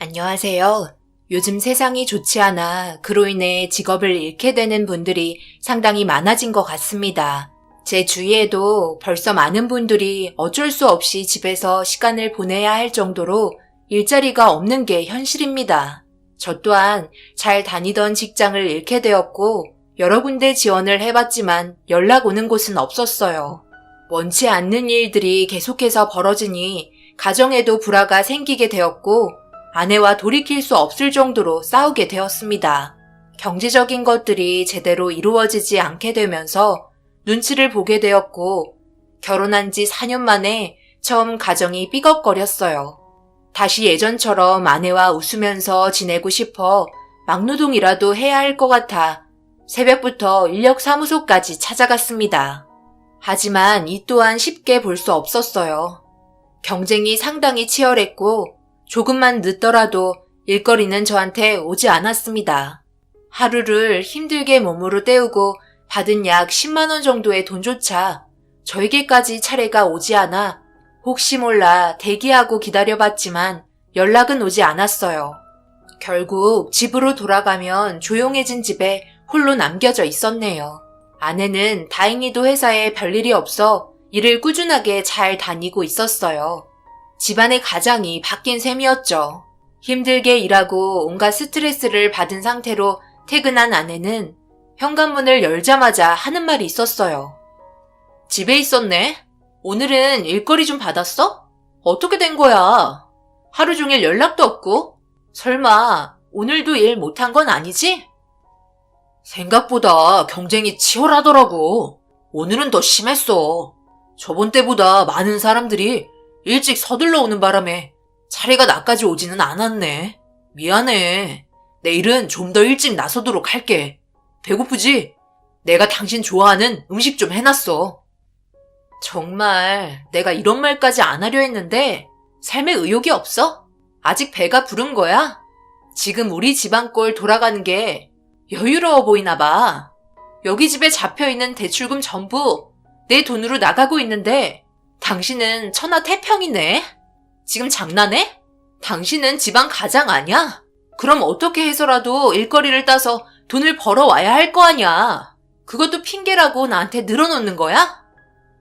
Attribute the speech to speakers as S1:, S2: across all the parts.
S1: 안녕하세요. 요즘 세상이 좋지 않아 그로 인해 직업을 잃게 되는 분들이 상당히 많아진 것 같습니다. 제 주위에도 벌써 많은 분들이 어쩔 수 없이 집에서 시간을 보내야 할 정도로 일자리가 없는 게 현실입니다. 저 또한 잘 다니던 직장을 잃게 되었고 여러 군데 지원을 해봤지만 연락 오는 곳은 없었어요. 원치 않는 일들이 계속해서 벌어지니 가정에도 불화가 생기게 되었고 아내와 돌이킬 수 없을 정도로 싸우게 되었습니다. 경제적인 것들이 제대로 이루어지지 않게 되면서 눈치를 보게 되었고 결혼한 지 4년 만에 처음 가정이 삐걱거렸어요. 다시 예전처럼 아내와 웃으면서 지내고 싶어 막노동이라도 해야 할 것 같아 새벽부터 인력사무소까지 찾아갔습니다. 하지만 이 또한 쉽게 볼 수 없었어요. 경쟁이 상당히 치열했고 조금만 늦더라도 일거리는 저한테 오지 않았습니다. 하루를 힘들게 몸으로 때우고 받은 약 10만 원 정도의 돈조차 저에게까지 차례가 오지 않아 혹시 몰라 대기하고 기다려봤지만 연락은 오지 않았어요. 결국 집으로 돌아가면 조용해진 집에 홀로 남겨져 있었네요. 아내는 다행히도 회사에 별일이 없어 일을 꾸준하게 잘 다니고 있었어요. 집안의 가장이 바뀐 셈이었죠. 힘들게 일하고 온갖 스트레스를 받은 상태로 퇴근한 아내는 현관문을 열자마자 하는 말이 있었어요. 집에 있었네? 오늘은 일거리 좀 받았어? 어떻게 된 거야? 하루 종일 연락도 없고? 설마 오늘도 일 못한 건 아니지? 생각보다 경쟁이 치열하더라고. 오늘은 더 심했어. 저번 때보다 많은 사람들이 일찍 서둘러 오는 바람에 차례가 나까지 오지는 않았네. 미안해. 내일은 좀 더 일찍 나서도록 할게. 배고프지? 내가 당신 좋아하는 음식 좀 해놨어. 정말 내가 이런 말까지 안 하려 했는데 삶에 의욕이 없어? 아직 배가 부른 거야? 지금 우리 집안 꼴 돌아가는 게 여유로워 보이나 봐. 여기 집에 잡혀있는 대출금 전부 내 돈으로 나가고 있는데 당신은 천하태평이네? 지금 장난해? 당신은 집안 가장 아냐? 그럼 어떻게 해서라도 일거리를 따서 돈을 벌어와야 할 거 아냐? 그것도 핑계라고 나한테 늘어놓는 거야?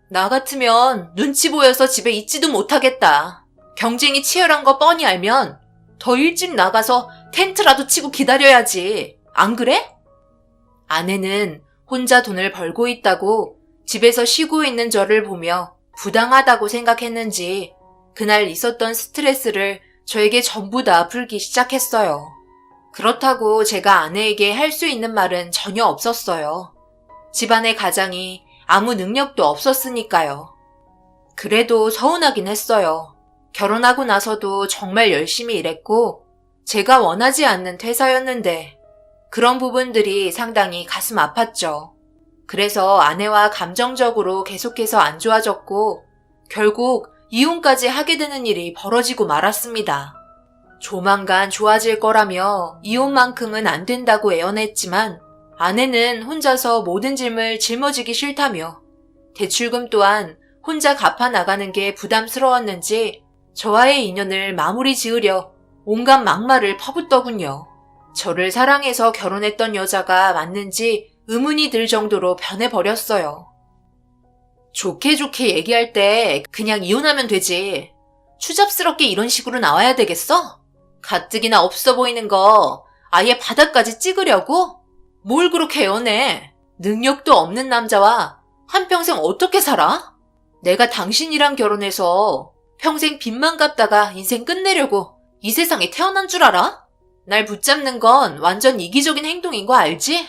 S1: 나 같으면 눈치 보여서 집에 있지도 못하겠다. 경쟁이 치열한 거 뻔히 알면 더 일찍 나가서 텐트라도 치고 기다려야지. 안 그래? 아내는 혼자 돈을 벌고 있다고 집에서 쉬고 있는 저를 보며 부당하다고 생각했는지 그날 있었던 스트레스를 저에게 전부 다 풀기 시작했어요. 그렇다고 제가 아내에게 할 수 있는 말은 전혀 없었어요. 집안의 가장이 아무 능력도 없었으니까요. 그래도 서운하긴 했어요. 결혼하고 나서도 정말 열심히 일했고 제가 원하지 않는 퇴사였는데 그런 부분들이 상당히 가슴 아팠죠. 그래서 아내와 감정적으로 계속해서 안 좋아졌고 결국 이혼까지 하게 되는 일이 벌어지고 말았습니다. 조만간 좋아질 거라며 이혼만큼은 안 된다고 애원했지만 아내는 혼자서 모든 짐을 짊어지기 싫다며 대출금 또한 혼자 갚아 나가는 게 부담스러웠는지 저와의 인연을 마무리 지으려 온갖 막말을 퍼붓더군요. 저를 사랑해서 결혼했던 여자가 맞는지 의문이 들 정도로 변해버렸어요. 좋게 얘기할 때 그냥 이혼하면 되지. 추잡스럽게 이런 식으로 나와야 되겠어? 가뜩이나 없어 보이는 거 아예 바닥까지 찍으려고? 뭘 그렇게 애원해? 능력도 없는 남자와 한평생 어떻게 살아? 내가 당신이랑 결혼해서 평생 빚만 갚다가 인생 끝내려고 이 세상에 태어난 줄 알아? 날 붙잡는 건 완전 이기적인 행동인 거 알지?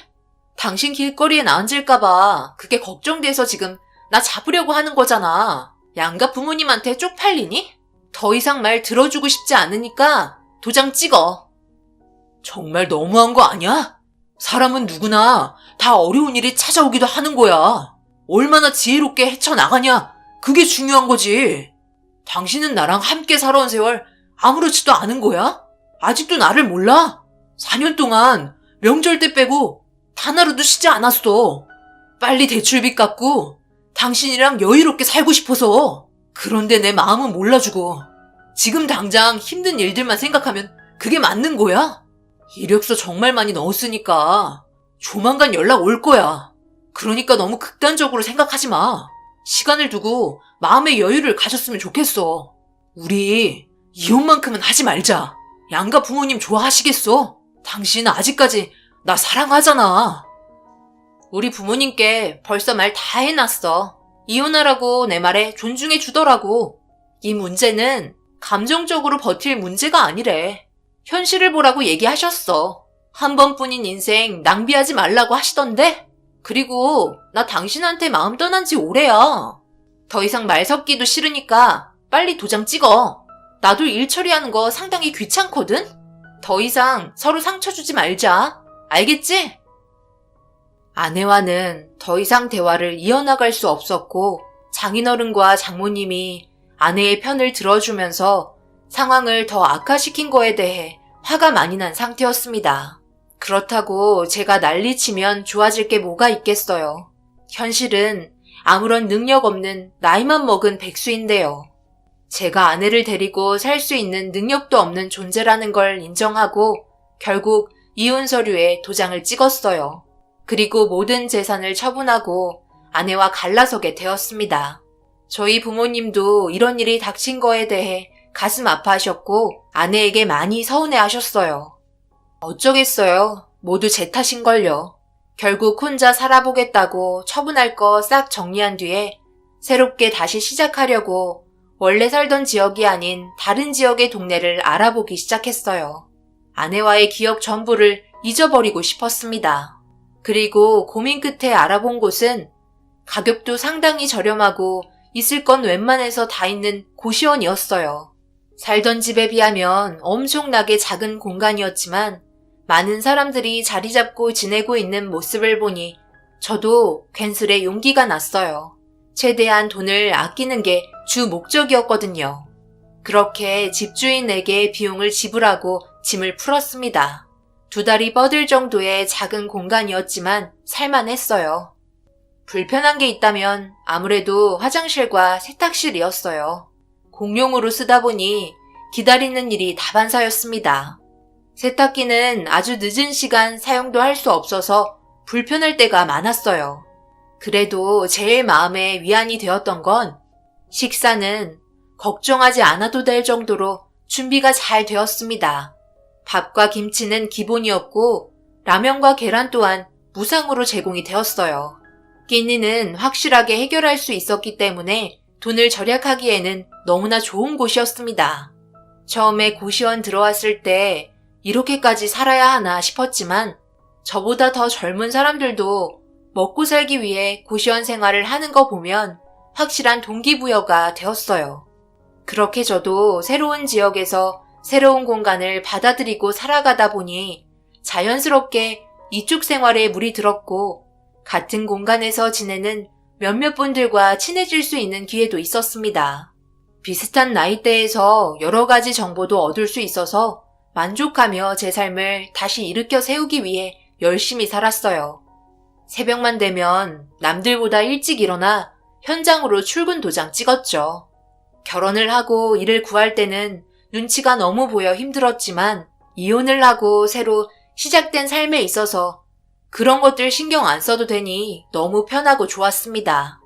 S1: 당신 길거리에 나 앉을까봐 그게 걱정돼서 지금 나 잡으려고 하는 거잖아. 양가 부모님한테 쪽팔리니? 더 이상 말 들어주고 싶지 않으니까 도장 찍어. 정말 너무한 거 아니야? 사람은 누구나 다 어려운 일이 찾아오기도 하는 거야. 얼마나 지혜롭게 헤쳐나가냐, 그게 중요한 거지. 당신은 나랑 함께 살아온 세월 아무렇지도 않은 거야? 아직도 나를 몰라? 4년 동안 명절 때 빼고 단 하루도 쉬지 않았어. 빨리 대출빚 갚고 당신이랑 여유롭게 살고 싶어서. 그런데 내 마음은 몰라주고 지금 당장 힘든 일들만 생각하면 그게 맞는 거야? 이력서 정말 많이 넣었으니까 조만간 연락 올 거야. 그러니까 너무 극단적으로 생각하지 마. 시간을 두고 마음의 여유를 가졌으면 좋겠어. 우리 이혼만큼은 하지 말자. 양가 부모님 좋아하시겠어? 당신은 아직까지 나 사랑하잖아. 우리 부모님께 벌써 말 다 해놨어. 이혼하라고 내 말에 존중해 주더라고. 이 문제는 감정적으로 버틸 문제가 아니래. 현실을 보라고 얘기하셨어. 한 번뿐인 인생 낭비하지 말라고 하시던데? 그리고 나 당신한테 마음 떠난 지 오래야. 더 이상 말 섞기도 싫으니까 빨리 도장 찍어. 나도 일 처리하는 거 상당히 귀찮거든? 더 이상 서로 상처 주지 말자. 알겠지? 아내와는 더 이상 대화를 이어나갈 수 없었고 장인어른과 장모님이 아내의 편을 들어주면서 상황을 더 악화시킨 거에 대해 화가 많이 난 상태였습니다. 그렇다고 제가 난리치면 좋아질 게 뭐가 있겠어요. 현실은 아무런 능력 없는 나이만 먹은 백수인데요. 제가 아내를 데리고 살 수 있는 능력도 없는 존재라는 걸 인정하고 결국 이혼 서류에 도장을 찍었어요. 그리고 모든 재산을 처분하고 아내와 갈라서게 되었습니다. 저희 부모님도 이런 일이 닥친 거에 대해 가슴 아파하셨고 아내에게 많이 서운해하셨어요. 어쩌겠어요. 모두 제 탓인걸요. 결국 혼자 살아보겠다고 처분할 거 싹 정리한 뒤에 새롭게 다시 시작하려고 원래 살던 지역이 아닌 다른 지역의 동네를 알아보기 시작했어요. 아내와의 기억 전부를 잊어버리고 싶었습니다. 그리고 고민 끝에 알아본 곳은 가격도 상당히 저렴하고 있을 건 웬만해서 다 있는 고시원이었어요. 살던 집에 비하면 엄청나게 작은 공간이었지만 많은 사람들이 자리 잡고 지내고 있는 모습을 보니 저도 괜스레 용기가 났어요. 최대한 돈을 아끼는 게 주 목적이었거든요. 그렇게 집주인에게 비용을 지불하고 짐을 풀었습니다. 2달이 뻗을 정도의 작은 공간이었지만 살만했어요. 불편한 게 있다면 아무래도 화장실과 세탁실이었어요. 공용으로 쓰다 보니 기다리는 일이 다반사였습니다. 세탁기는 아주 늦은 시간 사용도 할 수 없어서 불편할 때가 많았어요. 그래도 제일 마음에 위안이 되었던 건 식사는 걱정하지 않아도 될 정도로 준비가 잘 되었습니다. 밥과 김치는 기본이었고 라면과 계란 또한 무상으로 제공이 되었어요. 끼니는 확실하게 해결할 수 있었기 때문에 돈을 절약하기에는 너무나 좋은 곳이었습니다. 처음에 고시원 들어왔을 때 이렇게까지 살아야 하나 싶었지만 저보다 더 젊은 사람들도 먹고 살기 위해 고시원 생활을 하는 거 보면 확실한 동기부여가 되었어요. 그렇게 저도 새로운 지역에서 새로운 공간을 받아들이고 살아가다 보니 자연스럽게 이쪽 생활에 물이 들었고 같은 공간에서 지내는 몇몇 분들과 친해질 수 있는 기회도 있었습니다. 비슷한 나이대에서 여러 가지 정보도 얻을 수 있어서 만족하며 제 삶을 다시 일으켜 세우기 위해 열심히 살았어요. 새벽만 되면 남들보다 일찍 일어나 현장으로 출근 도장 찍었죠. 결혼을 하고 일을 구할 때는 눈치가 너무 보여 힘들었지만 이혼을 하고 새로 시작된 삶에 있어서 그런 것들 신경 안 써도 되니 너무 편하고 좋았습니다.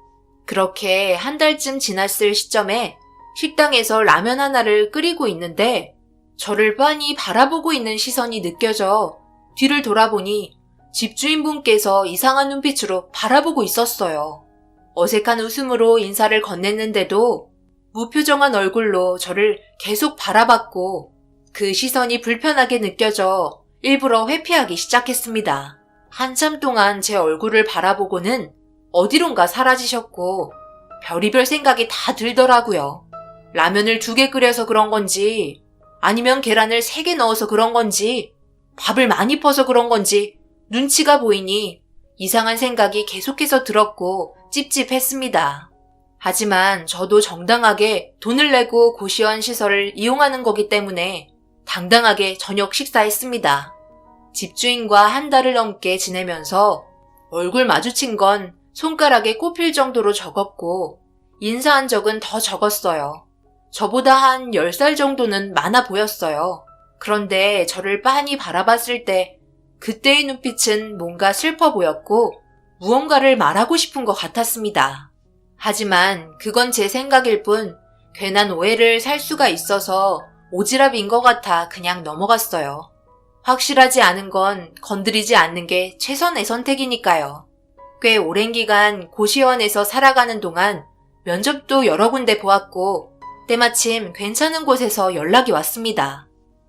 S1: 그렇게 한 달쯤 지났을 시점에 식당에서 라면 하나를 끓이고 있는데 저를 빤히 바라보고 있는 시선이 느껴져 뒤를 돌아보니 집주인분께서 이상한 눈빛으로 바라보고 있었어요. 어색한 웃음으로 인사를 건넸는데도 무표정한 얼굴로 저를 계속 바라봤고 그 시선이 불편하게 느껴져 일부러 회피하기 시작했습니다. 한참 동안 제 얼굴을 바라보고는 어디론가 사라지셨고 별의별 생각이 다 들더라고요. 라면을 2개 끓여서 그런 건지 아니면 계란을 3개 넣어서 그런 건지 밥을 많이 퍼서 그런 건지 눈치가 보이니 이상한 생각이 계속해서 들었고 찝찝했습니다. 하지만 저도 정당하게 돈을 내고 고시원 시설을 이용하는 거기 때문에 당당하게 저녁 식사했습니다. 집주인과 한 달을 넘게 지내면서 얼굴 마주친 건 손가락에 꼽힐 정도로 적었고 인사한 적은 더 적었어요. 저보다 한 10살 정도는 많아 보였어요. 그런데 저를 빤히 바라봤을 때 그때의 눈빛은 뭔가 슬퍼 보였고 무언가를 말하고 싶은 것 같았습니다. 하지만 그건 제 생각일 뿐 괜한 오해를 살 수가 있어서 오지랖인 것 같아 그냥 넘어갔어요. 확실하지 않은 건 건드리지 않는 게 최선의 선택이니까요. 꽤 오랜 기간 고시원에서 살아가는 동안 면접도 여러 군데 보았고 때마침 괜찮은 곳에서 연락이 왔습니다.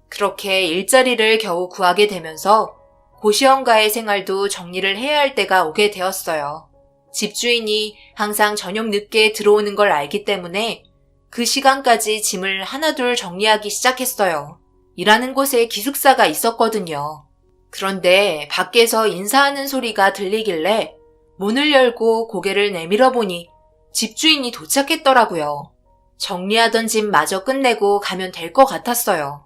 S1: 그렇게 일자리를 겨우 구하게 되면서 고시원과의 생활도 정리를 해야 할 때가 오게 되었어요. 집주인이 항상 저녁 늦게 들어오는 걸 알기 때문에 그 시간까지 짐을 하나둘 정리하기 시작했어요. 일하는 곳에 기숙사가 있었거든요. 그런데 밖에서 인사하는 소리가 들리길래 문을 열고 고개를 내밀어 보니 집주인이 도착했더라고요. 정리하던 짐 마저 끝내고 가면 될 것 같았어요.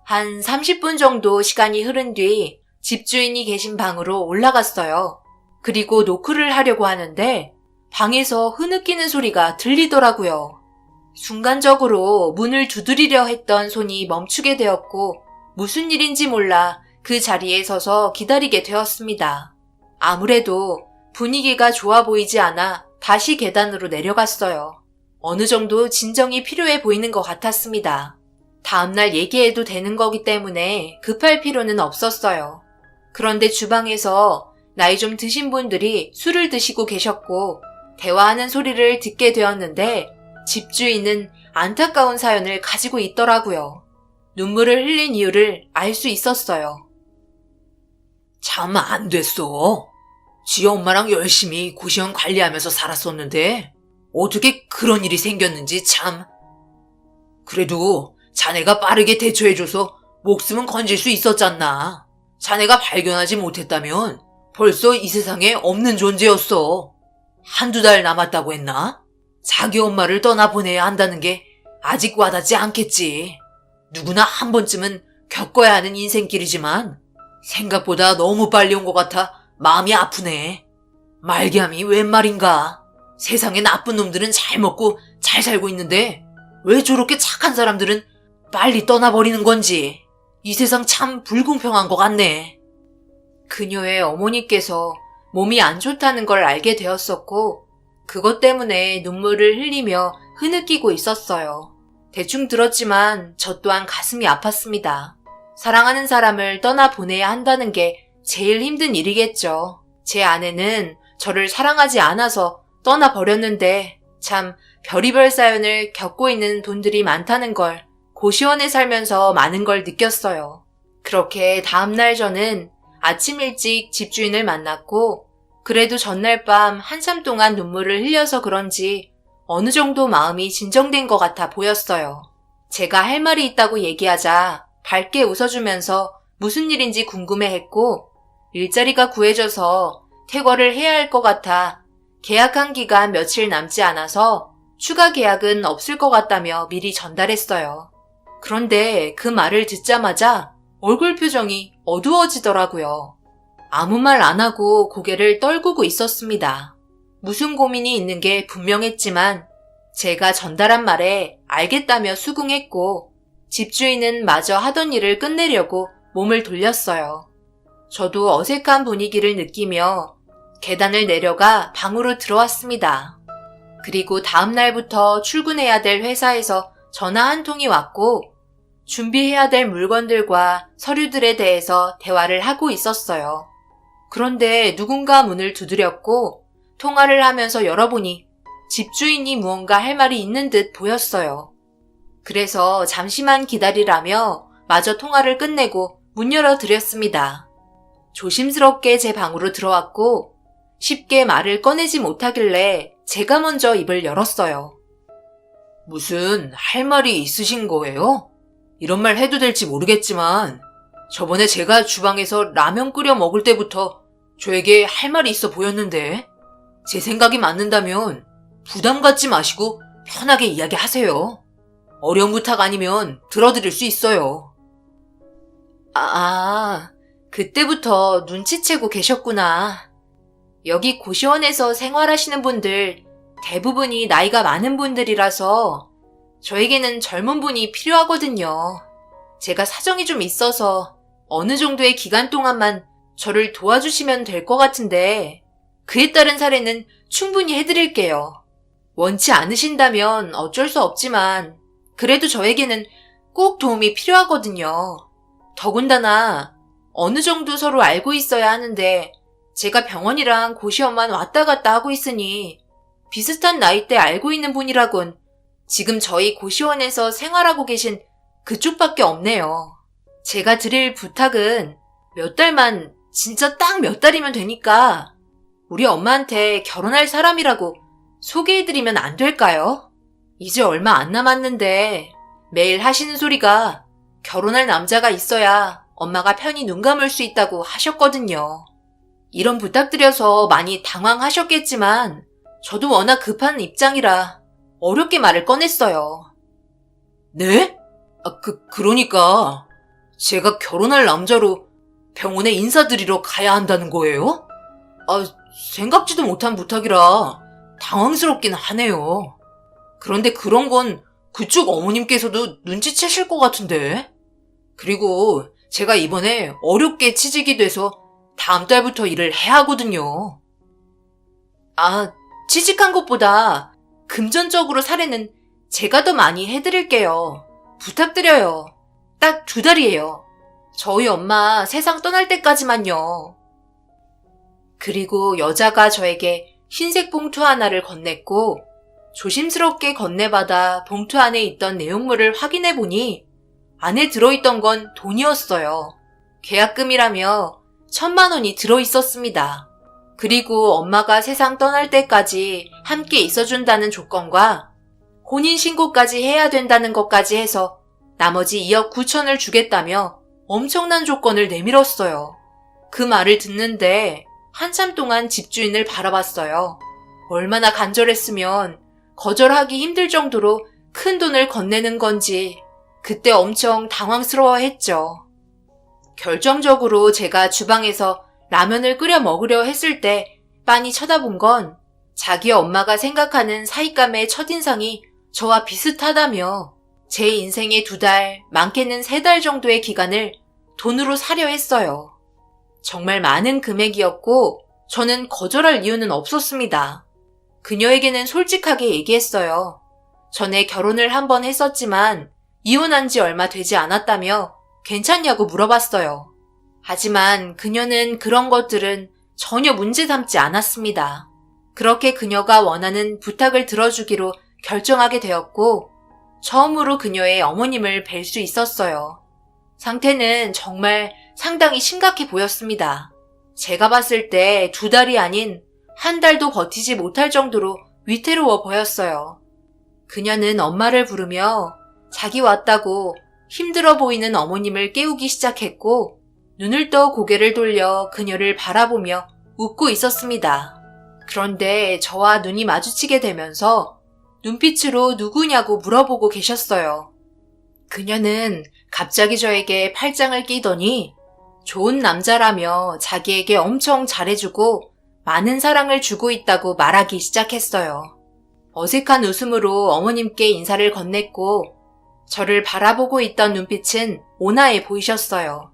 S1: 한 30분 정도 시간이 흐른 뒤 집주인이 계신 방으로 올라갔어요. 그리고 노크를 하려고 하는데 방에서 흐느끼는 소리가 들리더라고요. 순간적으로 문을 두드리려 했던 손이 멈추게 되었고 무슨 일인지 몰라 그 자리에 서서 기다리게 되었습니다. 아무래도 분위기가 좋아 보이지 않아 다시 계단으로 내려갔어요. 어느 정도 진정이 필요해 보이는 것 같았습니다. 다음날 얘기해도 되는 거기 때문에 급할 필요는 없었어요. 그런데 주방에서 나이 좀 드신 분들이 술을 드시고 계셨고 대화하는 소리를 듣게 되었는데 집주인은 안타까운 사연을 가지고 있더라고요. 눈물을 흘린 이유를 알 수 있었어요. 참 안 됐어. 지 엄마랑 열심히 고시원 관리하면서 살았었는데 어떻게 그런 일이 생겼는지 참. 그래도 자네가 빠르게 대처해줘서 목숨은 건질 수 있었잖나. 자네가 발견하지 못했다면 벌써 이 세상에 없는 존재였어. 한두 달 남았다고 했나? 자기 엄마를 떠나보내야 한다는 게 아직 와닿지 않겠지. 누구나 한 번쯤은 겪어야 하는 인생길이지만 생각보다 너무 빨리 온 것 같아 마음이 아프네. 말기암이 웬 말인가. 세상에 나쁜 놈들은 잘 먹고 잘 살고 있는데 왜 저렇게 착한 사람들은 빨리 떠나버리는 건지. 이 세상 참 불공평한 것 같네. 그녀의 어머니께서 몸이 안 좋다는 걸 알게 되었었고 그것 때문에 눈물을 흘리며 흐느끼고 있었어요. 대충 들었지만 저 또한 가슴이 아팠습니다. 사랑하는 사람을 떠나보내야 한다는 게 제일 힘든 일이겠죠. 제 아내는 저를 사랑하지 않아서 떠나버렸는데 참 별의별 사연을 겪고 있는 분들이 많다는 걸 고시원에 살면서 많은 걸 느꼈어요. 그렇게 다음날 저는 아침 일찍 집주인을 만났고 그래도 전날 밤 한참 동안 눈물을 흘려서 그런지 어느 정도 마음이 진정된 것 같아 보였어요. 제가 할 말이 있다고 얘기하자 밝게 웃어주면서 무슨 일인지 궁금해했고 일자리가 구해져서 퇴거를 해야 할 것 같아 계약한 기간 며칠 남지 않아서 추가 계약은 없을 것 같다며 미리 전달했어요. 그런데 그 말을 듣자마자 얼굴 표정이 어두워지더라고요. 아무 말 안 하고 고개를 떨구고 있었습니다. 무슨 고민이 있는 게 분명했지만 제가 전달한 말에 알겠다며 수긍했고 집주인은 마저 하던 일을 끝내려고 몸을 돌렸어요. 저도 어색한 분위기를 느끼며 계단을 내려가 방으로 들어왔습니다. 그리고 다음 날부터 출근해야 될 회사에서 전화 한 통이 왔고 준비해야 될 물건들과 서류들에 대해서 대화를 하고 있었어요. 그런데 누군가 문을 두드렸고 통화를 하면서 열어보니 집주인이 무언가 할 말이 있는 듯 보였어요. 그래서 잠시만 기다리라며 마저 통화를 끝내고 문 열어드렸습니다. 조심스럽게 제 방으로 들어왔고 쉽게 말을 꺼내지 못하길래 제가 먼저 입을 열었어요. 무슨 할 말이 있으신 거예요? 이런 말 해도 될지 모르겠지만 저번에 제가 주방에서 라면 끓여 먹을 때부터 저에게 할 말이 있어 보였는데 제 생각이 맞는다면 부담 갖지 마시고 편하게 이야기하세요. 어려운 부탁 아니면 들어드릴 수 있어요. 그때부터 눈치채고 계셨구나. 여기 고시원에서 생활하시는 분들 대부분이 나이가 많은 분들이라서 저에게는 젊은 분이 필요하거든요. 제가 사정이 좀 있어서 어느 정도의 기간 동안만 저를 도와주시면 될 것 같은데 그에 따른 사례는 충분히 해드릴게요. 원치 않으신다면 어쩔 수 없지만 그래도 저에게는 꼭 도움이 필요하거든요. 더군다나 어느 정도 서로 알고 있어야 하는데 제가 병원이랑 고시원만 왔다 갔다 하고 있으니 비슷한 나이대 알고 있는 분이라곤 지금 저희 고시원에서 생활하고 계신 그쪽밖에 없네요. 제가 드릴 부탁은 몇 달만, 진짜 딱 몇 달이면 되니까 우리 엄마한테 결혼할 사람이라고 소개해드리면 안 될까요? 이제 얼마 안 남았는데 매일 하시는 소리가 결혼할 남자가 있어야 엄마가 편히 눈 감을 수 있다고 하셨거든요. 이런 부탁드려서 많이 당황하셨겠지만 저도 워낙 급한 입장이라 어렵게 말을 꺼냈어요. 네? 그러니까 제가 결혼할 남자로 병원에 인사드리러 가야 한다는 거예요? 생각지도 못한 부탁이라 당황스럽긴 하네요. 그런데 그런 건 그쪽 어머님께서도 눈치채실 것 같은데. 그리고 제가 이번에 어렵게 취직이 돼서 다음 달부터 일을 해야 하거든요. 취직한 것보다 금전적으로 사례는 제가 더 많이 해드릴게요. 부탁드려요. 딱 2달이에요. 저희 엄마 세상 떠날 때까지만요. 그리고 여자가 저에게 흰색 봉투 하나를 건넸고 조심스럽게 건네받아 봉투 안에 있던 내용물을 확인해보니 안에 들어있던 건 돈이었어요. 계약금이라며 1,000만 원이 들어있었습니다. 그리고 엄마가 세상 떠날 때까지 함께 있어준다는 조건과 혼인신고까지 해야 된다는 것까지 해서 나머지 2억 9천을 주겠다며 엄청난 조건을 내밀었어요. 그 말을 듣는데 한참 동안 집주인을 바라봤어요. 얼마나 간절했으면 거절하기 힘들 정도로 큰 돈을 건네는 건지 그때 엄청 당황스러워했죠. 결정적으로 제가 주방에서 라면을 끓여 먹으려 했을 때 빤히 쳐다본 건 자기 엄마가 생각하는 사윗감의 첫인상이 저와 비슷하다며 제 인생의 2달, 많게는 3달 정도의 기간을 돈으로 사려 했어요. 정말 많은 금액이었고 저는 거절할 이유는 없었습니다. 그녀에게는 솔직하게 얘기했어요. 전에 결혼을 한 번 했었지만 이혼한 지 얼마 되지 않았다며 괜찮냐고 물어봤어요. 하지만 그녀는 그런 것들은 전혀 문제 삼지 않았습니다. 그렇게 그녀가 원하는 부탁을 들어주기로 결정하게 되었고 처음으로 그녀의 어머님을 뵐 수 있었어요. 상태는 정말 상당히 심각해 보였습니다. 제가 봤을 때 2달이 아닌 1달도 버티지 못할 정도로 위태로워 보였어요. 그녀는 엄마를 부르며 자기 왔다고 힘들어 보이는 어머님을 깨우기 시작했고 눈을 떠 고개를 돌려 그녀를 바라보며 웃고 있었습니다. 그런데 저와 눈이 마주치게 되면서 눈빛으로 누구냐고 물어보고 계셨어요. 그녀는 갑자기 저에게 팔짱을 끼더니 좋은 남자라며 자기에게 엄청 잘해주고 많은 사랑을 주고 있다고 말하기 시작했어요. 어색한 웃음으로 어머님께 인사를 건넸고 저를 바라보고 있던 눈빛은 온화해 보이셨어요.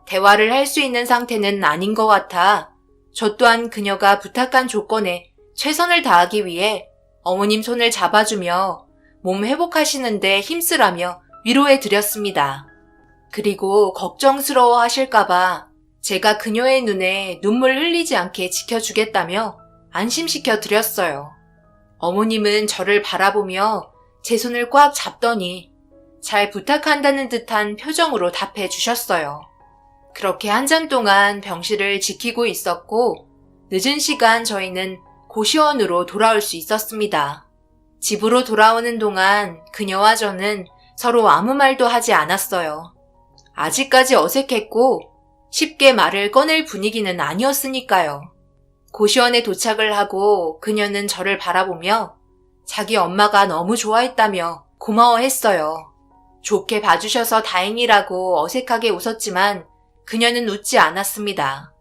S1: 대화를 할 수 있는 상태는 아닌 것 같아 저 또한 그녀가 부탁한 조건에 최선을 다하기 위해 어머님 손을 잡아주며 몸 회복하시는데 힘쓰라며 위로해 드렸습니다. 그리고 걱정스러워 하실까봐 제가 그녀의 눈에 눈물 흘리지 않게 지켜주겠다며 안심시켜 드렸어요. 어머님은 저를 바라보며 제 손을 꽉 잡더니 잘 부탁한다는 듯한 표정으로 답해 주셨어요. 그렇게 한참 동안 병실을 지키고 있었고 늦은 시간 저희는 고시원으로 돌아올 수 있었습니다. 집으로 돌아오는 동안 그녀와 저는 서로 아무 말도 하지 않았어요. 아직까지 어색했고 쉽게 말을 꺼낼 분위기는 아니었으니까요. 고시원에 도착을 하고 그녀는 저를 바라보며 자기 엄마가 너무 좋아했다며 고마워했어요. 좋게 봐주셔서 다행이라고 어색하게 웃었지만 그녀는 웃지 않았습니다.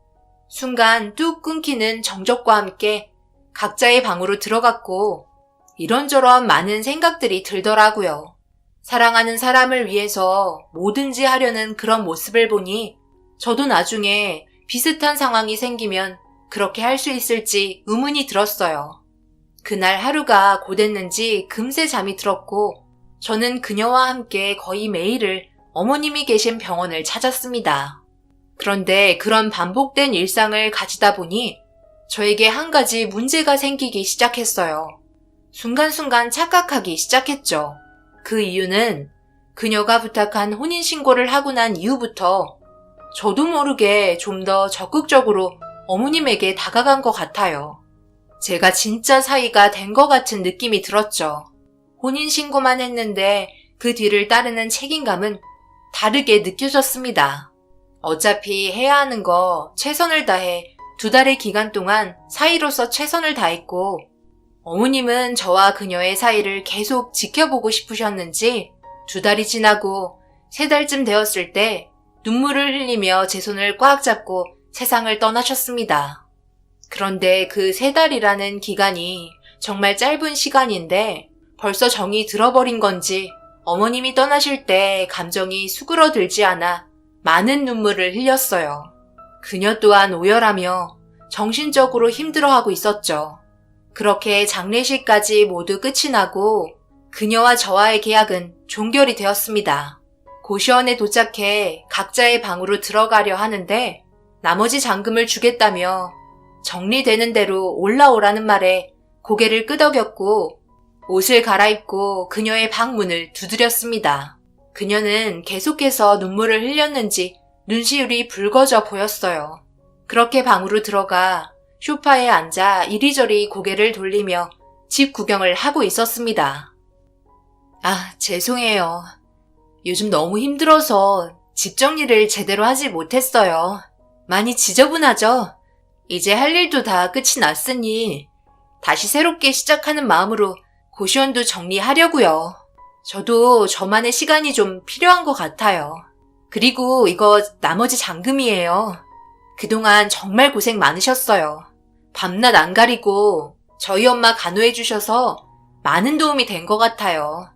S1: 순간 뚝 끊기는 정적과 함께 각자의 방으로 들어갔고 이런저런 많은 생각들이 들더라고요. 사랑하는 사람을 위해서 뭐든지 하려는 그런 모습을 보니 저도 나중에 비슷한 상황이 생기면 그렇게 할 수 있을지 의문이 들었어요. 그날 하루가 고됐는지 금세 잠이 들었고 저는 그녀와 함께 거의 매일을 어머님이 계신 병원을 찾았습니다. 그런데 그런 반복된 일상을 가지다 보니 저에게 한 가지 문제가 생기기 시작했어요. 순간순간 착각하기 시작했죠. 그 이유는 그녀가 부탁한 혼인신고를 하고 난 이후부터 저도 모르게 좀 더 적극적으로 어머님에게 다가간 것 같아요. 제가 진짜 사이가 된 것 같은 느낌이 들었죠. 혼인신고만 했는데 그 뒤를 따르는 책임감은 다르게 느껴졌습니다. 어차피 해야 하는 거 최선을 다해 2달의 기간 동안 사이로서 최선을 다했고 어머님은 저와 그녀의 사이를 계속 지켜보고 싶으셨는지 2달이 지나고 3달쯤 되었을 때 눈물을 흘리며 제 손을 꽉 잡고 세상을 떠나셨습니다. 그런데 그 3달이라는 기간이 정말 짧은 시간인데 벌써 정이 들어버린 건지 어머님이 떠나실 때 감정이 수그러들지 않아 많은 눈물을 흘렸어요. 그녀 또한 오열하며 정신적으로 힘들어하고 있었죠. 그렇게 장례식까지 모두 끝이 나고 그녀와 저와의 계약은 종결이 되었습니다. 고시원에 도착해 각자의 방으로 들어가려 하는데 나머지 잔금을 주겠다며 정리되는 대로 올라오라는 말에 고개를 끄덕였고 옷을 갈아입고 그녀의 방 문을 두드렸습니다. 그녀는 계속해서 눈물을 흘렸는지 눈시울이 붉어져 보였어요. 그렇게 방으로 들어가 소파에 앉아 이리저리 고개를 돌리며 집 구경을 하고 있었습니다. 아, 죄송해요. 요즘 너무 힘들어서 집 정리를 제대로 하지 못했어요. 많이 지저분하죠? 이제 할 일도 다 끝이 났으니 다시 새롭게 시작하는 마음으로 고시원도 정리하려고요. 저도 저만의 시간이 좀 필요한 것 같아요. 그리고 이거 나머지 잔금이에요. 그동안 정말 고생 많으셨어요. 밤낮 안 가리고 저희 엄마 간호해 주셔서 많은 도움이 된 것 같아요.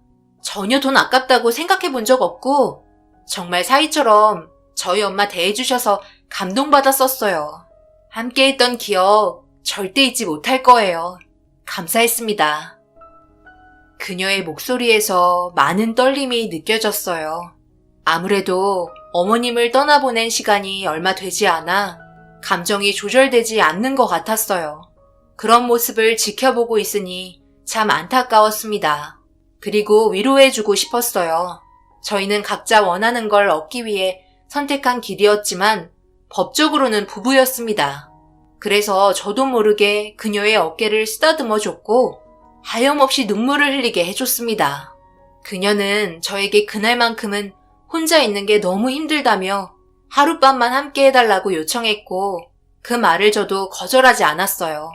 S1: 전혀 돈 아깝다고 생각해 본 적 없고 정말 사이처럼 저희 엄마 대해주셔서 감동받았었어요. 함께 했던 기억 절대 잊지 못할 거예요. 감사했습니다. 그녀의 목소리에서 많은 떨림이 느껴졌어요. 아무래도 어머님을 떠나보낸 시간이 얼마 되지 않아 감정이 조절되지 않는 것 같았어요. 그런 모습을 지켜보고 있으니 참 안타까웠습니다. 그리고 위로해주고 싶었어요. 저희는 각자 원하는 걸 얻기 위해 선택한 길이었지만 법적으로는 부부였습니다. 그래서 저도 모르게 그녀의 어깨를 쓰다듬어 줬고 하염없이 눈물을 흘리게 해줬습니다. 그녀는 저에게 그날만큼은 혼자 있는 게 너무 힘들다며 하룻밤만 함께 해달라고 요청했고 그 말을 저도 거절하지 않았어요.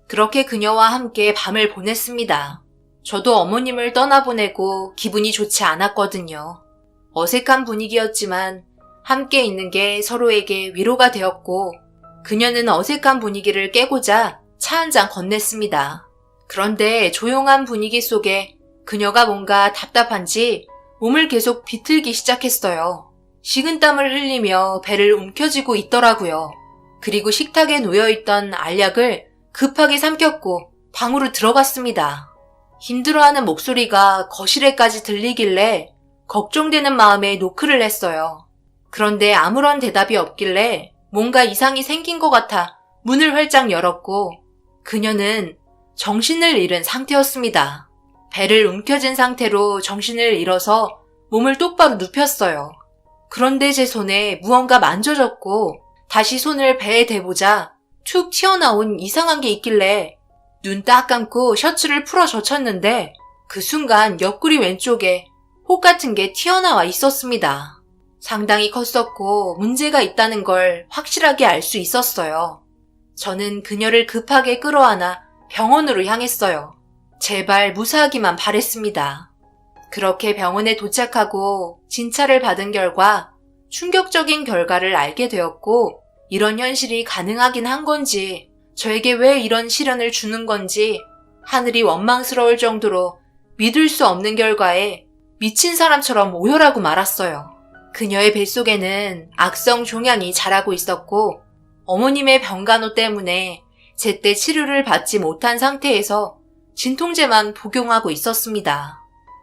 S1: 그렇게 그녀와 함께 밤을 보냈습니다. 저도 어머님을 떠나보내고 기분이 좋지 않았거든요. 어색한 분위기였지만 함께 있는 게 서로에게 위로가 되었고 그녀는 어색한 분위기를 깨고자 차 한 잔 건넸습니다. 그런데 조용한 분위기 속에 그녀가 뭔가 답답한지 몸을 계속 비틀기 시작했어요. 식은땀을 흘리며 배를 움켜쥐고 있더라고요. 그리고 식탁에 놓여있던 알약을 급하게 삼켰고 방으로 들어갔습니다. 힘들어하는 목소리가 거실에까지 들리길래 걱정되는 마음에 노크를 했어요. 그런데 아무런 대답이 없길래 뭔가 이상이 생긴 것 같아 문을 활짝 열었고 그녀는 정신을 잃은 상태였습니다. 배를 움켜쥔 상태로 정신을 잃어서 몸을 똑바로 눕혔어요. 그런데 제 손에 무언가 만져졌고 다시 손을 배에 대보자 툭 튀어나온 이상한 게 있길래 눈 딱 감고 셔츠를 풀어 젖혔는데 그 순간 옆구리 왼쪽에 혹 같은 게 튀어나와 있었습니다. 상당히 컸었고 문제가 있다는 걸 확실하게 알 수 있었어요. 저는 그녀를 급하게 끌어안아 병원으로 향했어요. 제발 무사하기만 바랬습니다. 그렇게 병원에 도착하고 진찰을 받은 결과 충격적인 결과를 알게 되었고 이런 현실이 가능하긴 한 건지 저에게 왜 이런 시련을 주는 건지 하늘이 원망스러울 정도로 믿을 수 없는 결과에 미친 사람처럼 오열하고 말았어요. 그녀의 뱃속에는 악성 종양이 자라고 있었고 어머님의 병간호 때문에 제때 치료를 받지 못한 상태에서 진통제만 복용하고 있었습니다.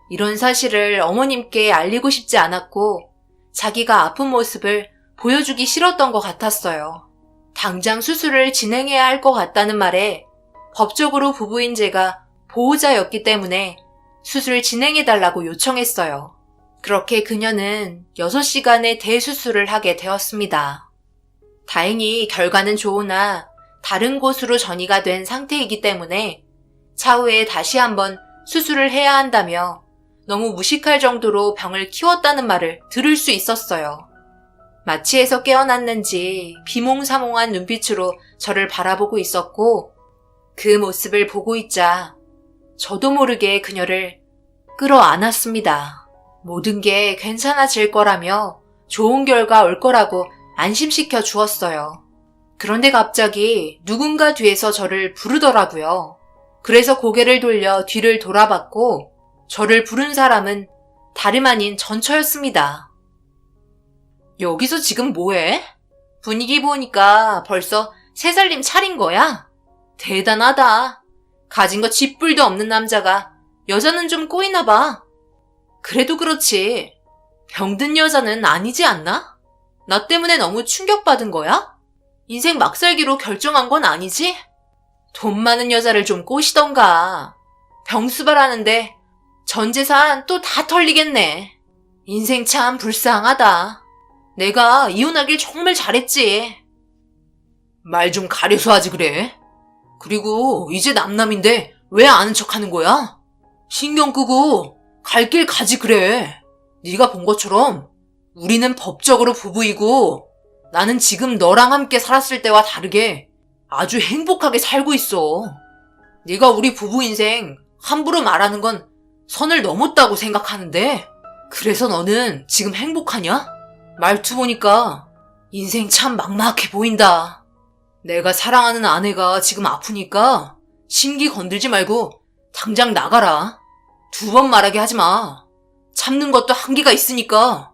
S1: 이런 사실을 어머님께 알리고 싶지 않았고 자기가 아픈 모습을 보여주기 싫었던 것 같았어요. 당장 수술을 진행해야 할 것 같다는 말에 법적으로 부부인 제가 보호자였기 때문에 수술 진행해달라고 요청했어요. 그렇게 그녀는 6시간의 대수술을 하게 되었습니다. 다행히 결과는 좋으나 다른 곳으로 전이가 된 상태이기 때문에 차후에 다시 한번 수술을 해야 한다며 너무 무식할 정도로 병을 키웠다는 말을 들을 수 있었어요. 마취에서 깨어났는지 비몽사몽한 눈빛으로 저를 바라보고 있었고 그 모습을 보고 있자 저도 모르게 그녀를 끌어안았습니다. 모든 게 괜찮아질 거라며 좋은 결과 올 거라고 안심시켜 주었어요. 그런데 갑자기 누군가 뒤에서 저를 부르더라고요. 그래서 고개를 돌려 뒤를 돌아봤고 저를 부른 사람은 다름 아닌 전처였습니다. 여기서 지금 뭐해? 분위기 보니까 벌써 3살님 차린 거야? 대단하다. 가진 거 쥐뿔도 없는 남자가 여자는 좀 꼬이나 봐. 그래도 그렇지. 병든 여자는 아니지 않나? 나 때문에 너무 충격받은 거야? 인생 막살기로 결정한 건 아니지? 돈 많은 여자를 좀 꼬시던가. 병수발하는데 전 재산 또 다 털리겠네. 인생 참 불쌍하다. 내가 이혼하길 정말 잘했지. 말 좀 가려서 하지 그래. 그리고 이제 남남인데 왜 아는 척하는 거야? 신경 끄고 갈 길 가지 그래. 네가 본 것처럼 우리는 법적으로 부부이고 나는 지금 너랑 함께 살았을 때와 다르게 아주 행복하게 살고 있어. 네가 우리 부부 인생 함부로 말하는 건 선을 넘었다고 생각하는데 그래서 너는 지금 행복하냐? 말투 보니까 인생 참 막막해 보인다. 내가 사랑하는 아내가 지금 아프니까 심기 건들지 말고 당장 나가라. 2번 말하게 하지 마. 참는 것도 한계가 있으니까.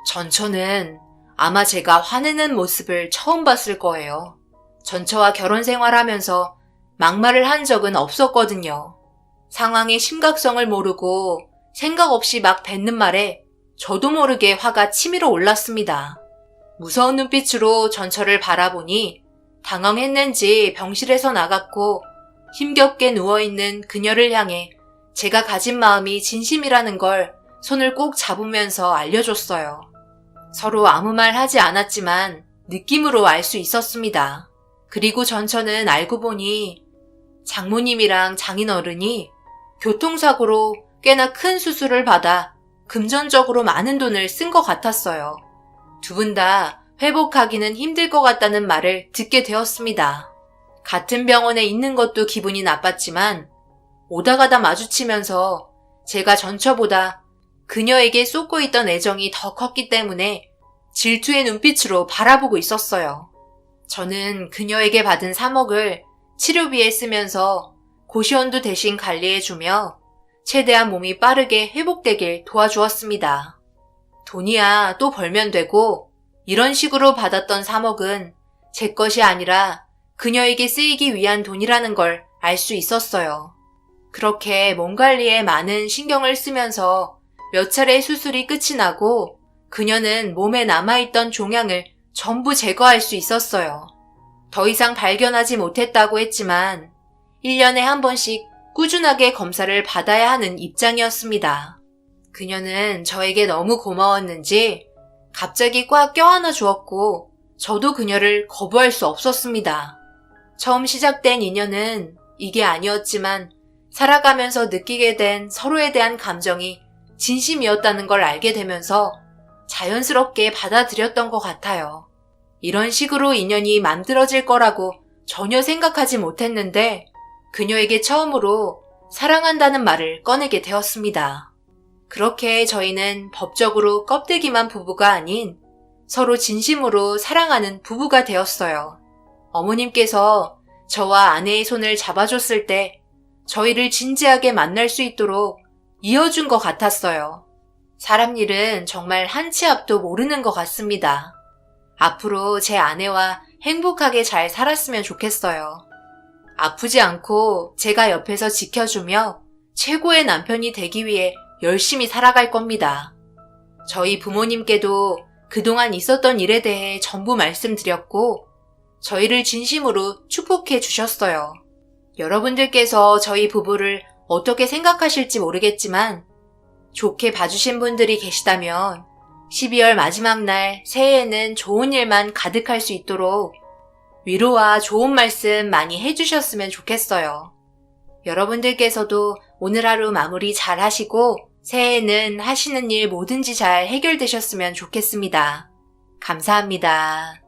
S1: 전처는 아마 제가 화내는 모습을 처음 봤을 거예요. 전처와 결혼 생활하면서 막말을 한 적은 없었거든요. 상황의 심각성을 모르고 생각 없이 막 뱉는 말에 저도 모르게 화가 치밀어 올랐습니다. 무서운 눈빛으로 전처를 바라보니 당황했는지 병실에서 나갔고 힘겹게 누워있는 그녀를 향해 제가 가진 마음이 진심이라는 걸 손을 꼭 잡으면서 알려줬어요. 서로 아무 말 하지 않았지만 느낌으로 알 수 있었습니다. 그리고 전처는 알고 보니 장모님이랑 장인어른이 교통사고로 꽤나 큰 수술을 받아 금전적으로 많은 돈을 쓴 것 같았어요. 2분 다 회복하기는 힘들 것 같다는 말을 듣게 되었습니다. 같은 병원에 있는 것도 기분이 나빴지만 오다 가다 마주치면서 제가 전처보다 그녀에게 쏟고 있던 애정이 더 컸기 때문에 질투의 눈빛으로 바라보고 있었어요. 저는 그녀에게 받은 3억을 치료비에 쓰면서 고시원도 대신 관리해주며 최대한 몸이 빠르게 회복되길 도와주었습니다. 돈이야 또 벌면 되고 이런 식으로 받았던 3억은 제 것이 아니라 그녀에게 쓰이기 위한 돈이라는 걸 알 수 있었어요. 그렇게 몸 관리에 많은 신경을 쓰면서 몇 차례 수술이 끝이 나고 그녀는 몸에 남아있던 종양을 전부 제거할 수 있었어요. 더 이상 발견하지 못했다고 했지만 1년에 한 번씩 꾸준하게 검사를 받아야 하는 입장이었습니다. 그녀는 저에게 너무 고마웠는지 갑자기 꽉 껴안아 주었고 저도 그녀를 거부할 수 없었습니다. 처음 시작된 인연은 이게 아니었지만 살아가면서 느끼게 된 서로에 대한 감정이 진심이었다는 걸 알게 되면서 자연스럽게 받아들였던 것 같아요. 이런 식으로 인연이 만들어질 거라고 전혀 생각하지 못했는데 그녀에게 처음으로 사랑한다는 말을 꺼내게 되었습니다. 그렇게 저희는 법적으로 껍데기만 부부가 아닌 서로 진심으로 사랑하는 부부가 되었어요. 어머님께서 저와 아내의 손을 잡아줬을 때 저희를 진지하게 만날 수 있도록 이어준 것 같았어요. 사람 일은 정말 한 치 앞도 모르는 것 같습니다. 앞으로 제 아내와 행복하게 잘 살았으면 좋겠어요. 아프지 않고 제가 옆에서 지켜주며 최고의 남편이 되기 위해 열심히 살아갈 겁니다. 저희 부모님께도 그동안 있었던 일에 대해 전부 말씀드렸고 저희를 진심으로 축복해 주셨어요. 여러분들께서 저희 부부를 어떻게 생각하실지 모르겠지만 좋게 봐주신 분들이 계시다면 12월 마지막 날 새해에는 좋은 일만 가득할 수 있도록 위로와 좋은 말씀 많이 해주셨으면 좋겠어요. 여러분들께서도 오늘 하루 마무리 잘 하시고 새해에는 하시는 일 뭐든지 잘 해결되셨으면 좋겠습니다. 감사합니다.